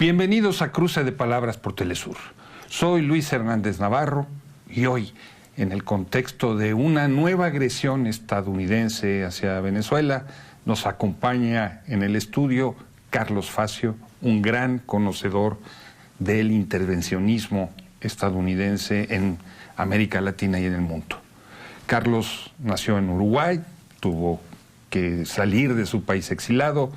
Bienvenidos a Cruce de Palabras por Telesur. Soy Luis Hernández Navarro y hoy, en el contexto de una nueva agresión estadounidense hacia Venezuela, nos acompaña en el estudio Carlos Facio, un gran conocedor del intervencionismo estadounidense en América Latina y en el mundo. Carlos nació en Uruguay, tuvo que salir de su país exilado.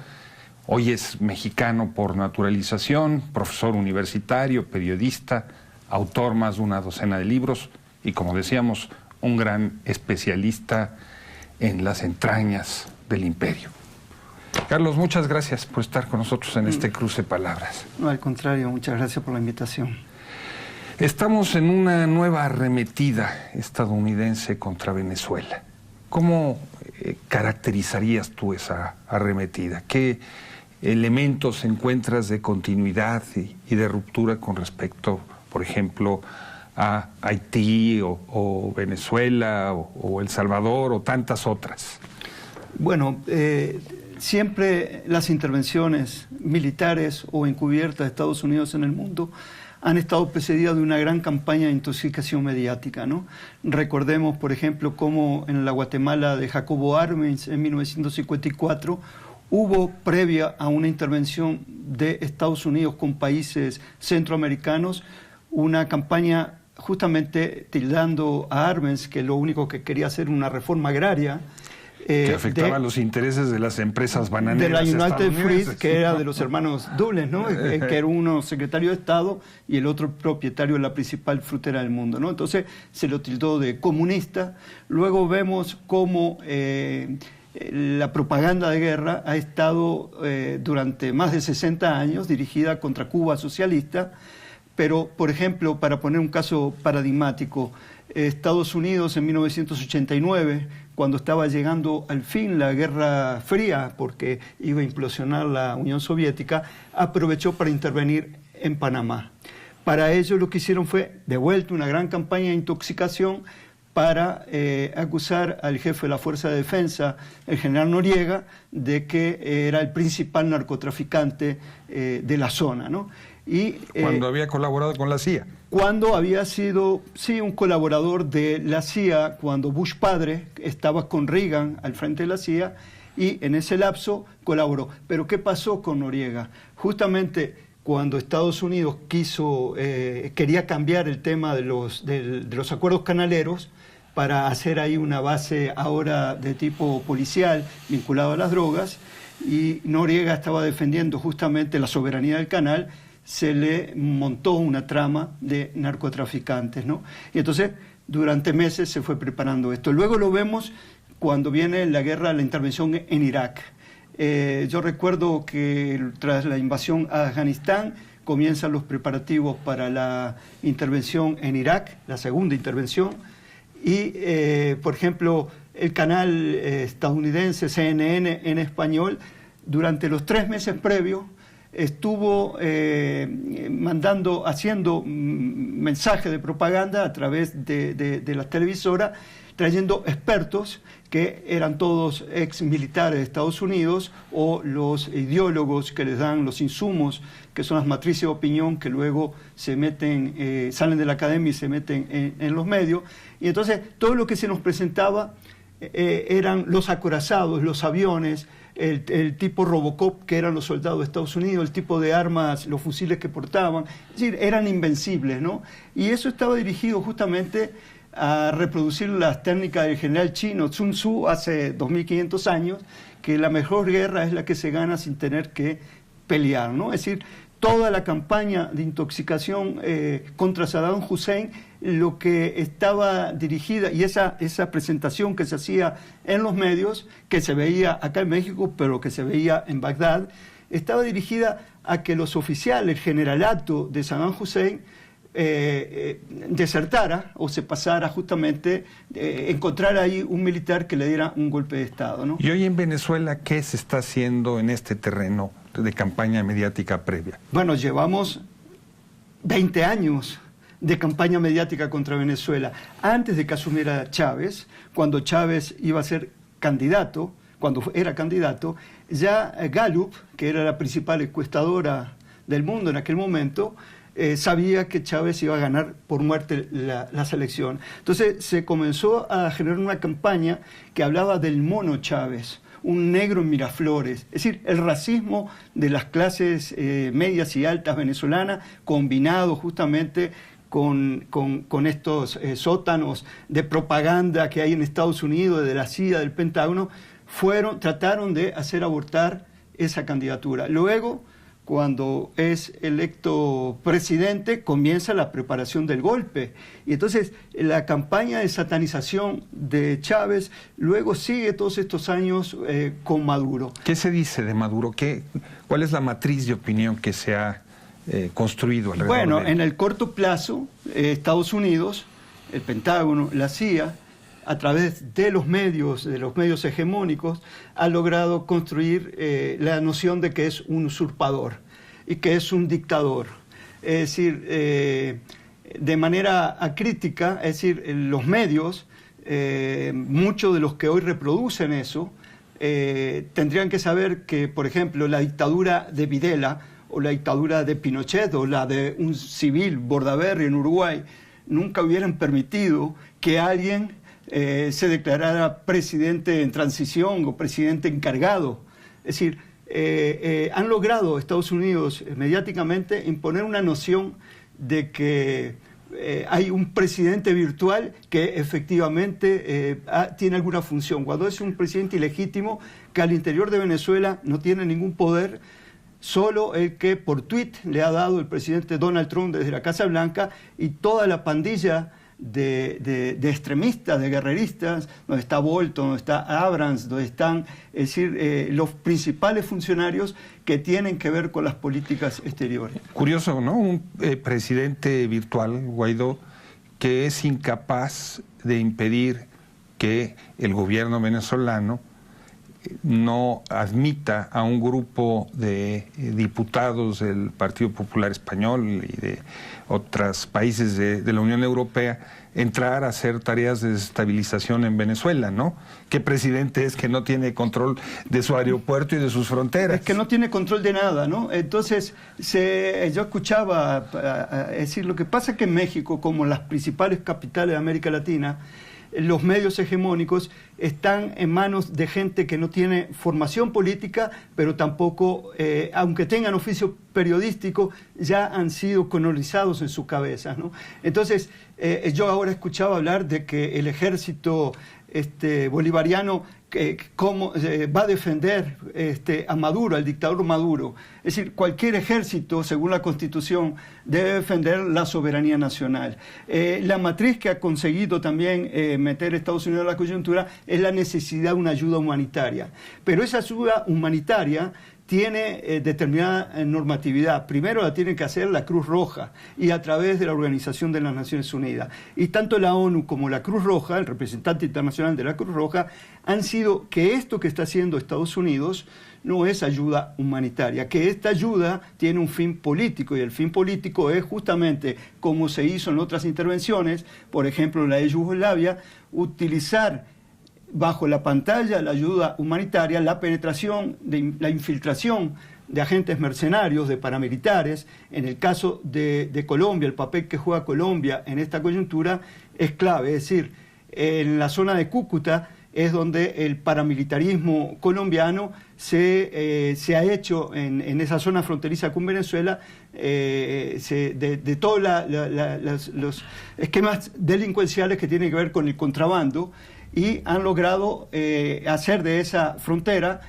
Hoy es mexicano por naturalización, profesor universitario, periodista, autor más de una docena de libros y, como decíamos, un gran especialista en las entrañas del imperio. Carlos, muchas gracias por estar con nosotros en este Cruce de Palabras. No, al contrario, muchas gracias por la invitación. Estamos en una nueva arremetida estadounidense contra Venezuela. ¿Cómo caracterizarías tú esa arremetida? ¿Qué elementos encuentras de continuidad y de ruptura con respecto, por ejemplo, a Haití o Venezuela o El Salvador o tantas otras? Bueno, siempre las intervenciones militares o encubiertas de Estados Unidos en el mundo han estado precedidas de una gran campaña de intoxicación mediática, ¿no? Recordemos, por ejemplo, cómo en la Guatemala de Jacobo Arbenz en 1954 hubo, previa a una intervención de Estados Unidos con países centroamericanos, una campaña justamente tildando a Arbenz, que lo único que quería hacer una reforma agraria, que afectaba los intereses de las empresas bananeras de la United Fruit, que era de los hermanos Dulles, ¿no? Que era uno secretario de Estado y el otro propietario de la principal frutera del mundo, ¿no? Entonces se lo tildó de comunista. Luego vemos cómo la propaganda de guerra ha estado durante más de 60 años dirigida contra Cuba socialista, pero, por ejemplo, para poner un caso paradigmático, Estados Unidos en 1989, cuando estaba llegando al fin la Guerra Fría, porque iba a implosionar la Unión Soviética, aprovechó para intervenir en Panamá. Para ello lo que hicieron fue, de vuelta, una gran campaña de intoxicación para acusar al jefe de la Fuerza de Defensa, el general Noriega, de que era el principal narcotraficante de la zona, ¿no? Y, cuando había colaborado con la CIA. Cuando había sido, sí, un colaborador de la CIA, cuando Bush padre estaba con Reagan al frente de la CIA, y en ese lapso colaboró. Pero ¿qué pasó con Noriega? Justamente cuando Estados Unidos quería cambiar el tema de los acuerdos canaleros para hacer ahí una base ahora de tipo policial vinculado a las drogas, y Noriega estaba defendiendo justamente la soberanía del canal, se le montó una trama de narcotraficantes, ¿no? Y entonces durante meses se fue preparando esto. Luego lo vemos cuando viene la guerra, la intervención en Irak. Yo recuerdo que tras la invasión a Afganistán comienzan los preparativos para la intervención en Irak, la segunda intervención, y por ejemplo el canal estadounidense CNN en español durante los 3 meses previos estuvo haciendo mensajes de propaganda a través de las televisoras, trayendo expertos que eran todos ex militares de Estados Unidos o los ideólogos que les dan los insumos, que son las matrices de opinión que luego se meten, salen de la academia y se meten en los medios. Y entonces todo lo que se nos presentaba eran los acorazados, los aviones, el tipo Robocop que eran los soldados de Estados Unidos, el tipo de armas, los fusiles que portaban, es decir, eran invencibles, ¿no? Y eso estaba dirigido justamente a reproducir las técnicas del general chino Sun Tzu hace 2500 años, que la mejor guerra es la que se gana sin tener que pelear, ¿no? Es decir, toda la campaña de intoxicación contra Saddam Hussein, lo que estaba dirigida, y esa presentación que se hacía en los medios, que se veía acá en México, pero que se veía en Bagdad, estaba dirigida a que los oficiales, el generalato de Saddam Hussein, desertara o se pasara justamente, encontrar ahí un militar que le diera un golpe de Estado, ¿no? Y hoy en Venezuela, ¿qué se está haciendo en este terreno de campaña mediática previa? Bueno, llevamos 20 años de campaña mediática contra Venezuela. Antes de que asumiera Chávez, cuando Chávez iba a ser candidato, cuando era candidato, ya Gallup, que era la principal encuestadora del mundo en aquel momento, sabía que Chávez iba a ganar por muerte la selección. Entonces se comenzó a generar una campaña que hablaba del mono Chávez, un negro en Miraflores, es decir, el racismo de las clases medias y altas venezolanas combinado justamente con estos sótanos de propaganda que hay en Estados Unidos, de la CIA, del Pentágono, trataron de hacer abortar esa candidatura. Luego, cuando es electo presidente, comienza la preparación del golpe. Y entonces la campaña de satanización de Chávez luego sigue todos estos años con Maduro. ¿Qué se dice de Maduro? ¿Cuál es la matriz de opinión que se ha construido alrededor Bueno, de él? en el corto plazo, Estados Unidos, el Pentágono, la CIA, a través de los medios hegemónicos, ha logrado construir la noción de que es un usurpador y que es un dictador. Es decir, de manera acrítica, es decir, los medios, muchos de los que hoy reproducen eso, tendrían que saber que, por ejemplo, la dictadura de Videla o la dictadura de Pinochet o la de un civil, Bordaberry, en Uruguay, nunca hubieran permitido que alguien se declarara presidente en transición o presidente encargado. Es decir, han logrado Estados Unidos mediáticamente imponer una noción de que hay un presidente virtual que efectivamente tiene alguna función. Cuando es un presidente ilegítimo que al interior de Venezuela no tiene ningún poder, solo el que por tuit le ha dado el presidente Donald Trump desde la Casa Blanca y toda la pandilla de extremistas, de guerreristas, donde está Bolton, donde está Abrams, donde están, es decir, los principales funcionarios que tienen que ver con las políticas exteriores. Curioso, ¿no? Un presidente virtual, Guaidó, que es incapaz de impedir que el gobierno venezolano no admita a un grupo de diputados del Partido Popular Español y de otros países de la Unión Europea entrar a hacer tareas de desestabilización en Venezuela, ¿no? ¿Qué presidente es que no tiene control de su aeropuerto y de sus fronteras? Es que no tiene control de nada, ¿no? Entonces, yo escuchaba, es decir, lo que pasa es que en México, como las principales capitales de América Latina, los medios hegemónicos están en manos de gente que no tiene formación política, pero tampoco, aunque tengan oficio periodístico, ya han sido colonizados en sus cabezas, ¿no? Entonces, yo ahora escuchaba hablar de que el ejército bolivariano va a defender a Maduro, al dictador Maduro. Es decir, cualquier ejército, según la Constitución, debe defender la soberanía nacional. La matriz que ha conseguido también meter a Estados Unidos en la coyuntura es la necesidad de una ayuda humanitaria. Pero esa ayuda humanitaria tiene determinada normatividad. Primero la tiene que hacer la Cruz Roja y a través de la Organización de las Naciones Unidas. Y tanto la ONU como la Cruz Roja, el representante internacional de la Cruz Roja, han sido que esto que está haciendo Estados Unidos no es ayuda humanitaria, que esta ayuda tiene un fin político, y el fin político es justamente, como se hizo en otras intervenciones, por ejemplo la de Yugoslavia, utilizar bajo la pantalla la ayuda humanitaria, la penetración, la infiltración de agentes mercenarios, de paramilitares. En el caso de Colombia, el papel que juega Colombia en esta coyuntura es clave. Es decir, en la zona de Cúcuta es donde el paramilitarismo colombiano se ha hecho en esa zona fronteriza con Venezuela, de todos los esquemas delincuenciales que tienen que ver con el contrabando, y han logrado hacer de esa frontera,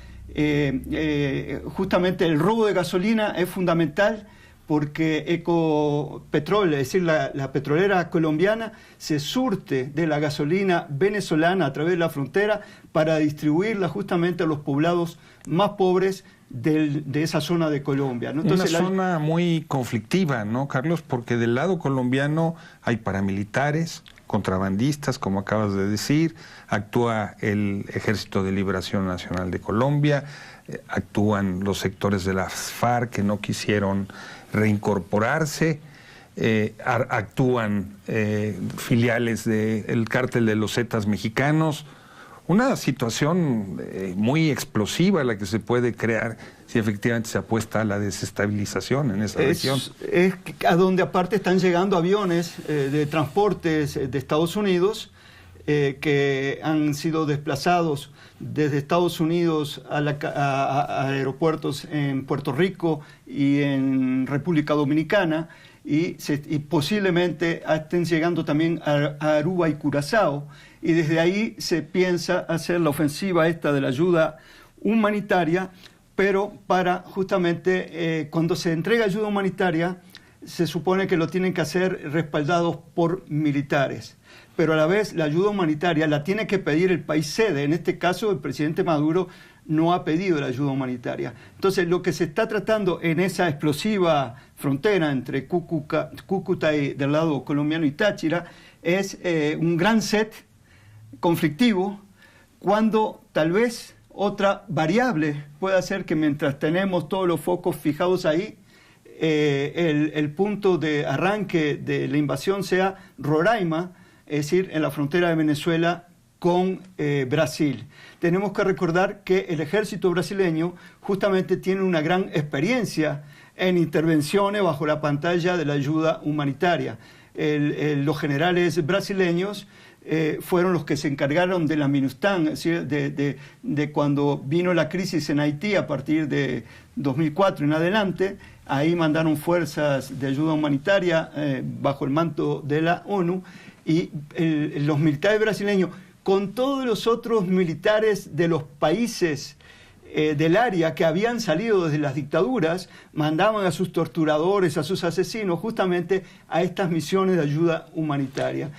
justamente el robo de gasolina es fundamental, porque Ecopetrol, es decir, la petrolera colombiana, se surte de la gasolina venezolana a través de la frontera para distribuirla justamente a los poblados más pobres de esa zona de Colombia, ¿no? Entonces, una zona muy conflictiva, ¿no, Carlos? Porque del lado colombiano hay paramilitares, contrabandistas, como acabas de decir, actúa el Ejército de Liberación Nacional de Colombia, actúan los sectores de las FARC que no quisieron reincorporarse, actúan filiales del cártel de los Zetas mexicanos, una situación muy explosiva la que se puede crear si efectivamente se apuesta a la desestabilización en esa región. Es a donde aparte están llegando aviones de transportes de Estados Unidos que han sido desplazados desde Estados Unidos a aeropuertos en Puerto Rico y en República Dominicana, y posiblemente estén llegando también a Aruba y Curazao, y desde ahí se piensa hacer la ofensiva esta de la ayuda humanitaria, pero para justamente cuando se entrega ayuda humanitaria se supone que lo tienen que hacer respaldados por militares, pero a la vez la ayuda humanitaria la tiene que pedir el país sede. En este caso el presidente Maduro no ha pedido la ayuda humanitaria. Entonces lo que se está tratando en esa explosiva frontera entre Cúcuta y del lado colombiano y Táchira es un gran set conflictivo, cuando tal vez otra variable puede hacer que mientras tenemos todos los focos fijados ahí, el punto de arranque de la invasión sea Roraima, es decir, en la frontera de Venezuela con Brasil. Tenemos que recordar que el ejército brasileño justamente tiene una gran experiencia en intervenciones bajo la pantalla de la ayuda humanitaria. Los generales brasileños fueron los que se encargaron de la MINUSTAN, es decir, de cuando vino la crisis en Haití a partir de 2004 en adelante. Ahí mandaron fuerzas de ayuda humanitaria bajo el manto de la ONU, y los militares brasileños, con todos los otros militares de los países del área que habían salido desde las dictaduras, mandaban a sus torturadores, a sus asesinos, justamente a estas misiones de ayuda humanitaria.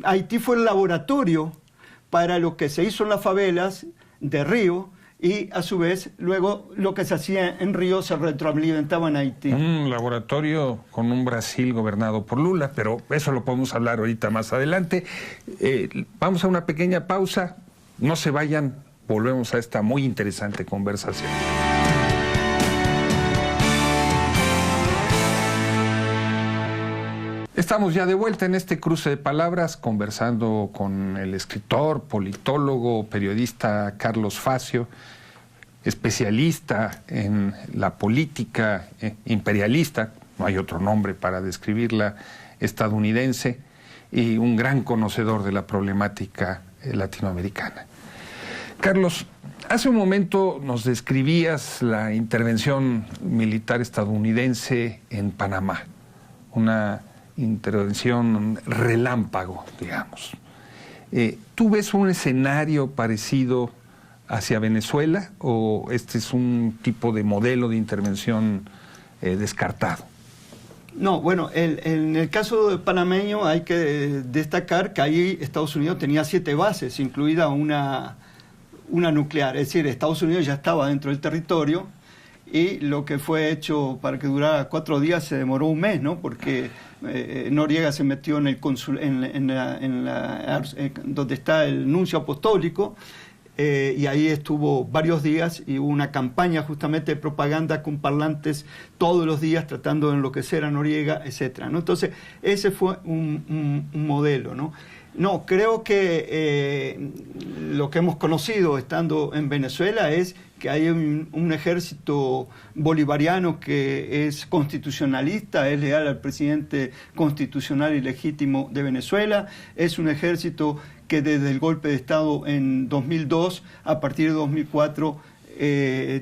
Haití fue el laboratorio para lo que se hizo en las favelas de Río, y a su vez luego lo que se hacía en Río se retroalimentaba en Haití. Un laboratorio con un Brasil gobernado por Lula, pero eso lo podemos hablar ahorita más adelante. Vamos a una pequeña pausa, no se vayan, volvemos a esta muy interesante conversación. Estamos ya de vuelta en este cruce de palabras, conversando con el escritor, politólogo, periodista Carlos Facio, especialista en la política imperialista, no hay otro nombre para describirla, estadounidense, y un gran conocedor de la problemática latinoamericana. Carlos, hace un momento nos describías la intervención militar estadounidense en Panamá, una intervención relámpago, digamos. ¿Tú ves un escenario parecido hacia Venezuela o este es un tipo de modelo de intervención descartado? No, bueno, en el caso panameño hay que destacar que ahí Estados Unidos tenía 7 bases, incluida una nuclear, es decir, Estados Unidos ya estaba dentro del territorio, y lo que fue hecho para que durara 4 días se demoró un mes, ¿no? Porque Noriega se metió en el donde está el nuncio apostólico, y ahí estuvo varios días y hubo una campaña justamente de propaganda con parlantes todos los días tratando de enloquecer a Noriega, etcétera, ¿no? Entonces ese fue un modelo, ¿no? No, creo que lo que hemos conocido estando en Venezuela es que hay un ejército bolivariano que es constitucionalista, es leal al presidente constitucional y legítimo de Venezuela, es un ejército que desde el golpe de Estado en 2002, a partir de 2004,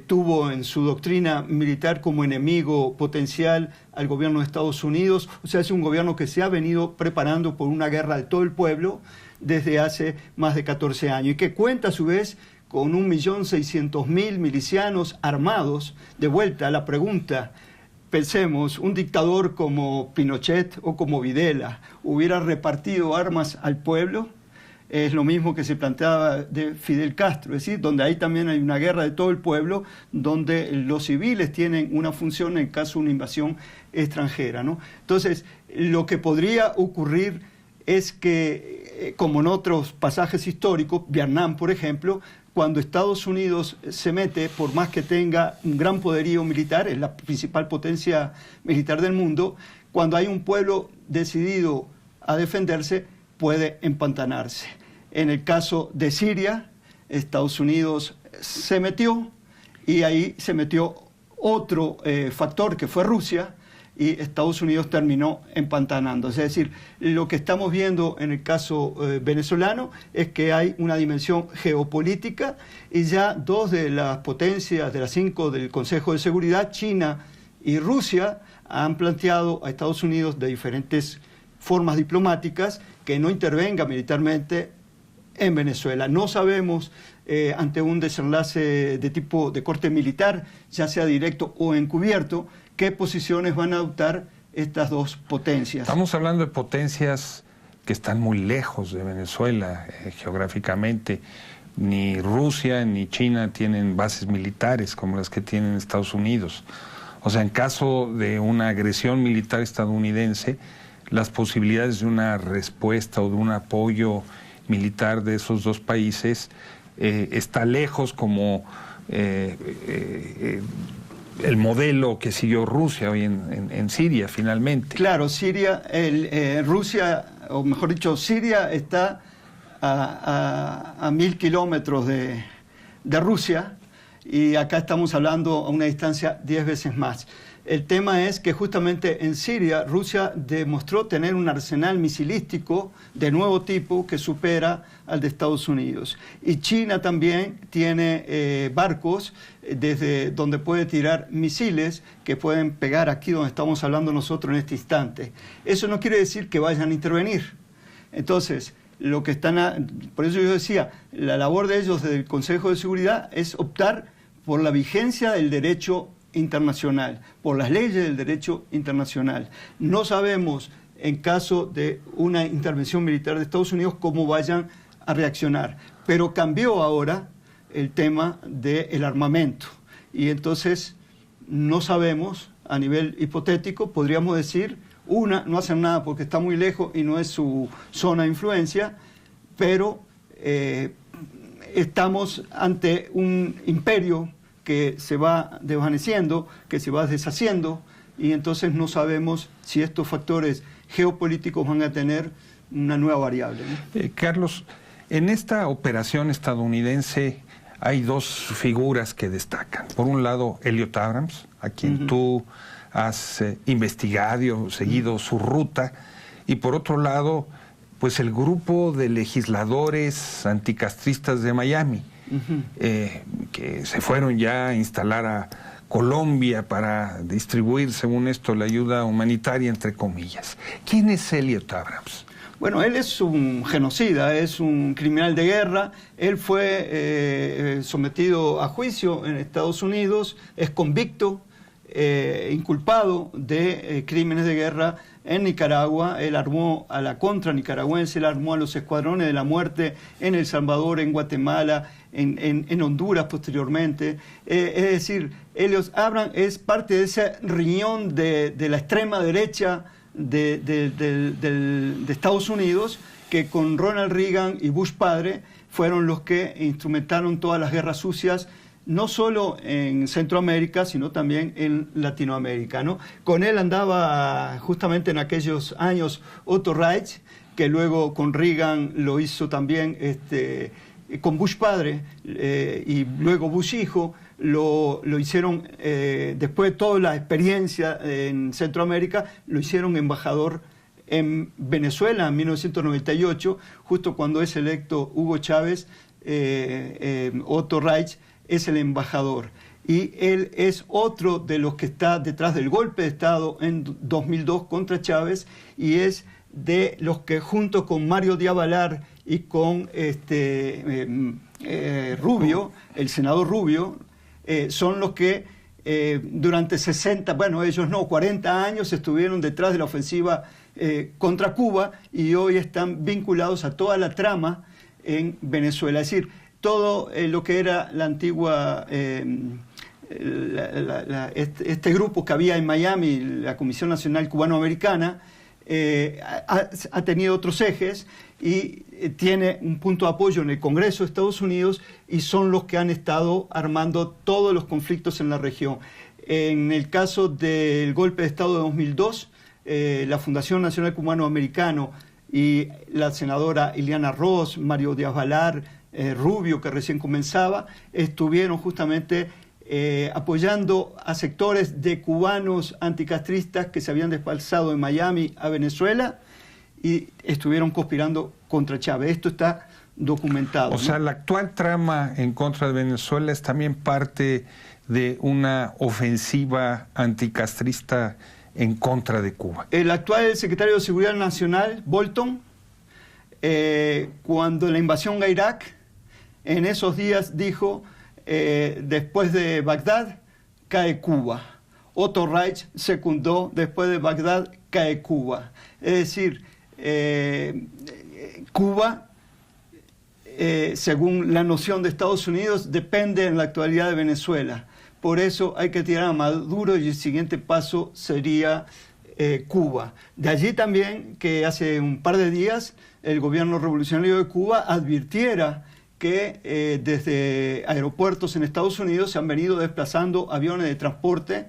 tuvo en su doctrina militar como enemigo potencial al gobierno de Estados Unidos. O sea, es un gobierno que se ha venido preparando por una guerra de todo el pueblo desde hace más de 14 años y que cuenta a su vez con 1.600.000 milicianos armados. De vuelta a la pregunta, pensemos, un dictador como Pinochet o como Videla hubiera repartido armas al pueblo. Es lo mismo que se planteaba de Fidel Castro, es decir, donde ahí también hay una guerra de todo el pueblo, donde los civiles tienen una función en caso de una invasión extranjera, ¿no? Entonces, lo que podría ocurrir es que, como en otros pasajes históricos, Vietnam, por ejemplo, cuando Estados Unidos se mete, por más que tenga un gran poderío militar, es la principal potencia militar del mundo, cuando hay un pueblo decidido a defenderse, puede empantanarse. En el caso de Siria, Estados Unidos se metió y ahí se metió otro factor que fue Rusia, y Estados Unidos terminó empantanando. Es decir, lo que estamos viendo en el caso venezolano es que hay una dimensión geopolítica y ya 2 de las potencias de las 5 del Consejo de Seguridad, China y Rusia, han planteado a Estados Unidos de diferentes formas diplomáticas que no intervenga militarmente en Venezuela. No sabemos, ante un desenlace de corte militar, ya sea directo o encubierto, qué posiciones van a adoptar estas 2 potencias. Estamos hablando de potencias que están muy lejos de Venezuela geográficamente. Ni Rusia ni China tienen bases militares como las que tienen Estados Unidos. O sea, en caso de una agresión militar estadounidense, las posibilidades de una respuesta o de un apoyo militar de esos 2 países está lejos como el modelo que siguió Rusia hoy en Siria, finalmente. Claro, Siria, Rusia, o mejor dicho, Siria está a 1000 kilómetros de Rusia, y acá estamos hablando a una distancia 10 veces más. El tema es que justamente en Siria Rusia demostró tener un arsenal misilístico de nuevo tipo que supera al de Estados Unidos. Y China también tiene barcos desde donde puede tirar misiles que pueden pegar aquí donde estamos hablando nosotros en este instante. Eso no quiere decir que vayan a intervenir. Entonces, lo que por eso yo decía, la labor de ellos desde el Consejo de Seguridad es optar por la vigencia del derecho internacional, por las leyes del derecho internacional. No sabemos, en caso de una intervención militar de Estados Unidos, cómo vayan a reaccionar. Pero cambió ahora el tema del armamento. Y entonces no sabemos, a nivel hipotético, podríamos decir, no hacen nada porque está muy lejos y no es su zona de influencia, pero estamos ante un imperio que se va desvaneciendo, que se va deshaciendo, y entonces no sabemos si estos factores geopolíticos van a tener una nueva variable, ¿no? Carlos, en esta operación estadounidense hay 2 figuras que destacan. Por un lado, Elliot Abrams, a quien tú has investigado, seguido su ruta, y por otro lado, pues el grupo de legisladores anticastristas de Miami, que se fueron ya a instalar a Colombia para distribuir, según esto, la ayuda humanitaria, entre comillas. ¿Quién es Elliot Abrams? Bueno, él es un genocida, es un criminal de guerra. Él fue sometido a juicio en Estados Unidos, es convicto, inculpado de crímenes de guerra en Nicaragua. Él armó a la contra nicaragüense, él armó a los escuadrones de la muerte en El Salvador, en Guatemala, en Honduras posteriormente. Es decir, Elliot Abrams es parte de ese riñón de la extrema derecha de Estados Unidos, que con Ronald Reagan y Bush padre fueron los que instrumentaron todas las guerras sucias, no solo en Centroamérica, sino también en Latinoamérica, ¿no? Con él andaba justamente en aquellos años Otto Reich, que luego con Reagan lo hizo también con Bush padre, y luego Bush hijo, lo hicieron, después de toda la experiencia en Centroamérica, lo hicieron embajador en Venezuela en 1998, justo cuando es electo Hugo Chávez. Otto Reich es el embajador, y él es otro de los que está detrás del golpe de Estado en 2002 contra Chávez, y es de los que junto con Mario Díaz-Balart y con Rubio, el senador Rubio, son los que durante 40 años estuvieron detrás de la ofensiva contra Cuba, y hoy están vinculados a toda la trama en Venezuela. Es decir, todo lo que era la antigua, este grupo que había en Miami, la Comisión Nacional Cubano-Americana, ha tenido otros ejes y tiene un punto de apoyo en el Congreso de Estados Unidos, y son los que han estado armando todos los conflictos en la región. En el caso del golpe de Estado de 2002, la Fundación Nacional Cubano-Americano y la senadora Ileana Ros, Mario Díaz-Balart, Rubio, que recién comenzaba, estuvieron justamente apoyando a sectores de cubanos anticastristas que se habían desplazado de Miami a Venezuela y estuvieron conspirando contra Chávez. Esto está documentado. O sea, la actual trama en contra de Venezuela es también parte de una ofensiva anticastrista en contra de Cuba. El actual secretario de Seguridad Nacional, Bolton, cuando la invasión a Irak, en esos días dijo, después de Bagdad, cae Cuba. Otto Reich secundó, después de Bagdad, cae Cuba. Es decir, Cuba, según la noción de Estados Unidos, depende en la actualidad de Venezuela. Por eso hay que tirar a Maduro y el siguiente paso sería Cuba. De allí también que hace un par de días el gobierno revolucionario de Cuba advirtiera que desde aeropuertos en Estados Unidos se han venido desplazando aviones de transporte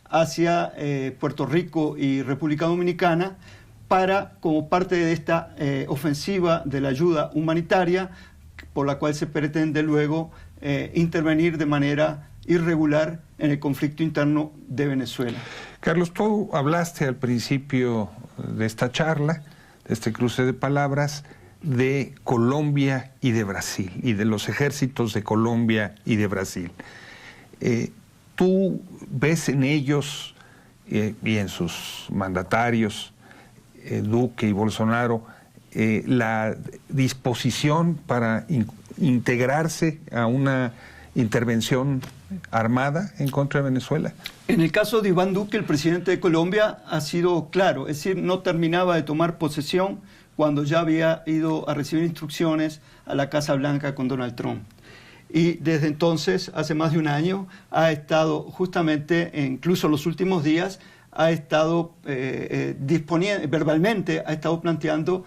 hacia Puerto Rico y República Dominicana como parte de esta ofensiva de la ayuda humanitaria por la cual se pretende luego intervenir de manera irregular en el conflicto interno de Venezuela. Carlos, tú hablaste al principio de esta charla, de este cruce de palabras, de Colombia y de Brasil, y de los ejércitos de Colombia y de Brasil. ¿Tú ves en ellos y en sus mandatarios, Duque y Bolsonaro, la disposición para integrarse a una intervención armada en contra de Venezuela? En el caso de Iván Duque, el presidente de Colombia, ha sido claro, es decir, no terminaba de tomar posesión cuando ya había ido a recibir instrucciones a la Casa Blanca con Donald Trump. Y desde entonces, hace más de un año, ha estado justamente, incluso los últimos días, ha estado verbalmente, ha estado planteando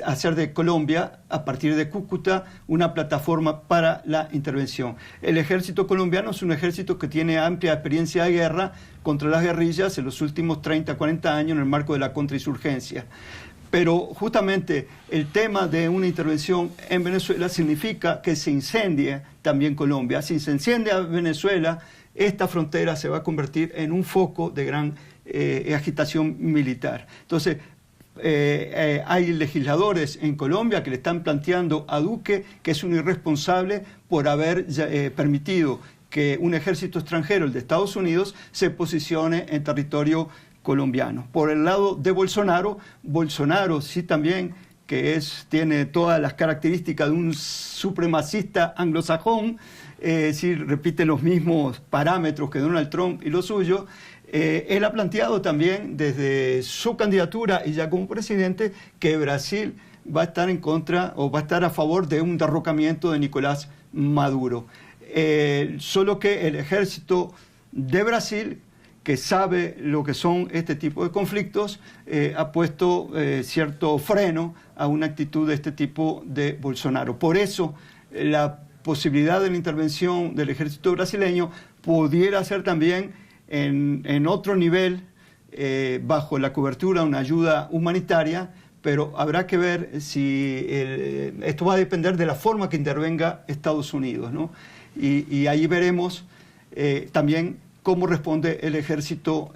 hacer de Colombia, a partir de Cúcuta, una plataforma para la intervención. El ejército colombiano es un ejército que tiene amplia experiencia de guerra contra las guerrillas en los últimos 30, 40 años en el marco de la contrainsurgencia. Pero justamente el tema de una intervención en Venezuela significa que se incendie también Colombia. Si se incendia Venezuela, esta frontera se va a convertir en un foco de gran agitación militar. Entonces, hay legisladores en Colombia que le están planteando a Duque que es un irresponsable por haber permitido que un ejército extranjero, el de Estados Unidos, se posicione en territorio colombiano. Por el lado de Bolsonaro, Bolsonaro sí también, que tiene todas las características de un supremacista anglosajón, es decir, repite los mismos parámetros que Donald Trump y lo suyo. Él ha planteado también desde su candidatura y ya como presidente que Brasil va a estar en contra o va a estar a favor de un derrocamiento de Nicolás Maduro. Solo que el ejército de Brasil, que sabe lo que son este tipo de conflictos, ha puesto cierto freno a una actitud de este tipo de Bolsonaro. Por eso la posibilidad de la intervención del ejército brasileño pudiera ser también en otro nivel, bajo la cobertura de una ayuda humanitaria, pero habrá que ver si esto va a depender de la forma que intervenga Estados Unidos, ¿no? Y ahí veremos también cómo responde el ejército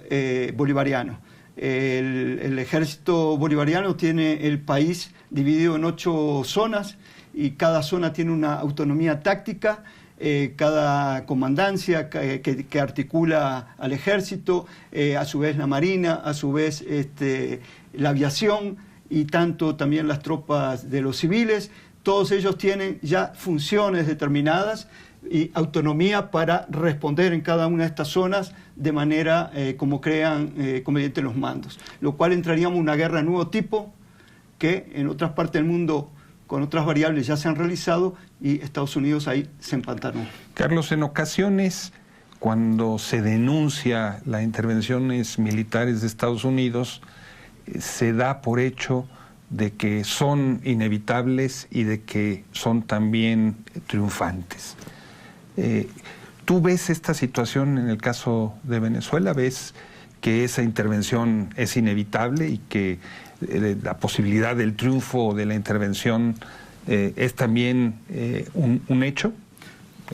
bolivariano. El ejército bolivariano tiene el país dividido en 8 zonas y cada zona tiene una autonomía táctica. Cada comandancia que articula al ejército, a su vez la marina, a su vez la aviación y tanto también las tropas de los civiles, todos ellos tienen ya funciones determinadas y autonomía para responder en cada una de estas zonas de manera como crean conveniente los mandos, lo cual entraríamos en una guerra de nuevo tipo que en otras partes del mundo con otras variables ya se han realizado y Estados Unidos ahí se empantanó. Carlos, en ocasiones cuando se denuncia las intervenciones militares de Estados Unidos, se da por hecho de que son inevitables y de que son también triunfantes. ¿Tú ves esta situación en el caso de Venezuela? ¿Ves que esa intervención es inevitable y que la posibilidad del triunfo de la intervención es también un hecho?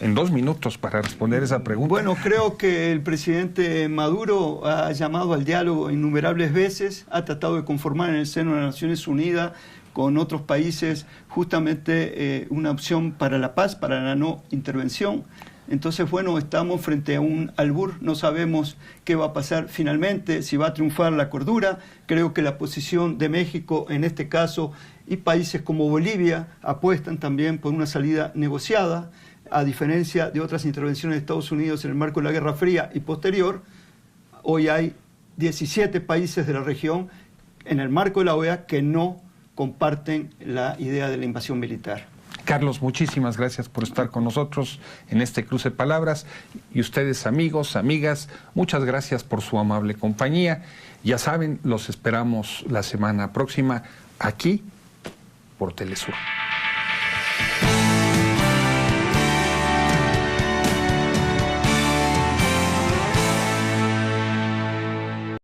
En 2 minutos para responder esa pregunta. Bueno, creo que el presidente Maduro ha llamado al diálogo innumerables veces, ha tratado de conformar en el seno de las Naciones Unidas con otros países justamente una opción para la paz, para la no intervención. Entonces, bueno, estamos frente a un albur, no sabemos qué va a pasar finalmente, si va a triunfar la cordura. Creo que la posición de México en este caso y países como Bolivia apuestan también por una salida negociada, a diferencia de otras intervenciones de Estados Unidos en el marco de la Guerra Fría y posterior. Hoy hay 17 países de la región en el marco de la OEA que no comparten la idea de la invasión militar. Carlos, muchísimas gracias por estar con nosotros en este cruce de palabras. Y ustedes, amigos, amigas, muchas gracias por su amable compañía. Ya saben, los esperamos la semana próxima aquí por Telesur.